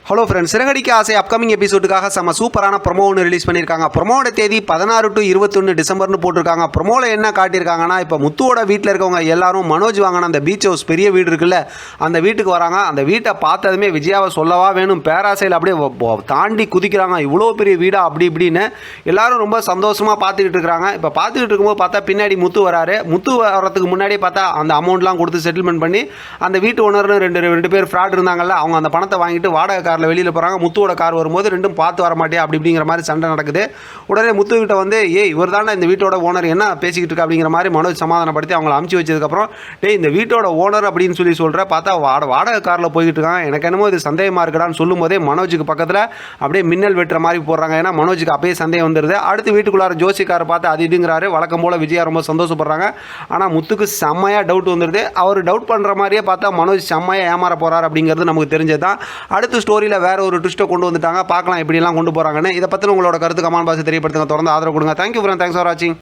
Hello friends, Siragadikka ஆசை upcoming எபிசோடுக்காக செம்ம சூப்பரான ப்ரொமோ ஒன்று ரிலீஸ் பண்ணியிருக்காங்க. ப்ரொமோட தேதி 16 to 21 டிசம்பர்னு போட்டிருக்காங்க. ப்ரொமோவில் என்ன காட்டியிருக்காங்கன்னா, இப்போ முத்துவோட வீட்டில் இருக்கவங்க எல்லாரும் மனோஜ் வாங்கின அந்த பீச் ஹவுஸ் பெரிய வீடு இருக்குல்ல, அந்த வீட்டுக்கு வராங்க. அந்த வீட்டை பார்த்ததுமே விஜயாவை சொல்லவா வேணும், பேராசையில் அப்படியே தாண்டி குதிக்கிறாங்க. இவ்வளோ பெரிய வீடா அப்படி இப்படின்னு எல்லாரும் ரொம்ப சந்தோஷமாக பார்த்துக்கிட்டு இருக்கிறாங்க. இப்போ பார்த்துக்கிட்டு இருக்கும்போது பார்த்தா பின்னாடி முத்து வராரு. முத்து வரத்துக்கு முன்னாடியே பார்த்தா அந்த அமௌண்ட்லாம் கொடுத்து செட்டில்மெண்ட் பண்ணி அந்த வீட்டு ஓனர்னு ரெண்டு பேர் ஃப்ராட் இருந்தாங்கல்ல, அவங்க அந்த பணத்தை வாங்கிட்டு வாடகை காரில் வெளியில் போகிறாங்க. முத்துவோட கார் வரும்போது ரெண்டும் பார்த்து வர மாட்டே அப்படிங்கிற மாதிரி சண்டை நடக்குது. உடனே முத்துக்கிட்ட வந்து இவர் தானே இந்த வீட்டோட ஓனர், என்ன பேசிக்கிட்டு இருக்கா அப்படிங்கிற மாதிரி மனோஜ் சமாதானப்படுத்தி அவங்களை அமுச்சு வச்சதுக்கப்புறம் இந்த வீட்டோட ஓனர் அப்படின்னு சொல்கிற பார்த்தா வாடகை காரில் போய்கிட்டு இருக்காங்க. எனக்கு என்னமோ இது சந்தேகமாக இருக்குடான்னு சொல்லும் போதே மனோஜுக்கு பக்கத்தில் அப்படியே மின்னல் வெட்டுற மாதிரி போடுறாங்க. ஏன்னா மனோஜுக்கு அப்பயே சந்தேகம் வந்துடுது. அடுத்து வீட்டுக்குள்ளார ஜோசிக்காரை பார்த்து அது இதுங்கிறாரு. வழக்கம் போல் விஜயா ரொம்ப சந்தோஷப்படுறாங்க. ஆனால் முத்துக்கு செம்மையாக டவுட் வந்துடுது. அவர் டவுட் பண்ணுற மாதிரியே பார்த்தா மனோஜ் செம்மையாக ஏமாற போகிறார் அப்படிங்கிறது நமக்கு தெரிஞ்சது தான். அடுத்த ஸ்டோரியில் வேற ஒரு ட்விஸ்ட்டை கொண்டு வந்துட்டாங்க. பார்க்கலாம் எப்படிலாம் கொண்டு போகிறாங்கன்னு. இதை பற்றி உங்களோட கருத்து கமெண்ட் பாக்ஸில் தெரியப்படுத்துங்க. தொடர்ந்து ஆதரவு கொடுங்க. தேங்க்யூ ஃப்ரெண்ட், தேங்க்ஸ் ஃபார் வாட்சிங்.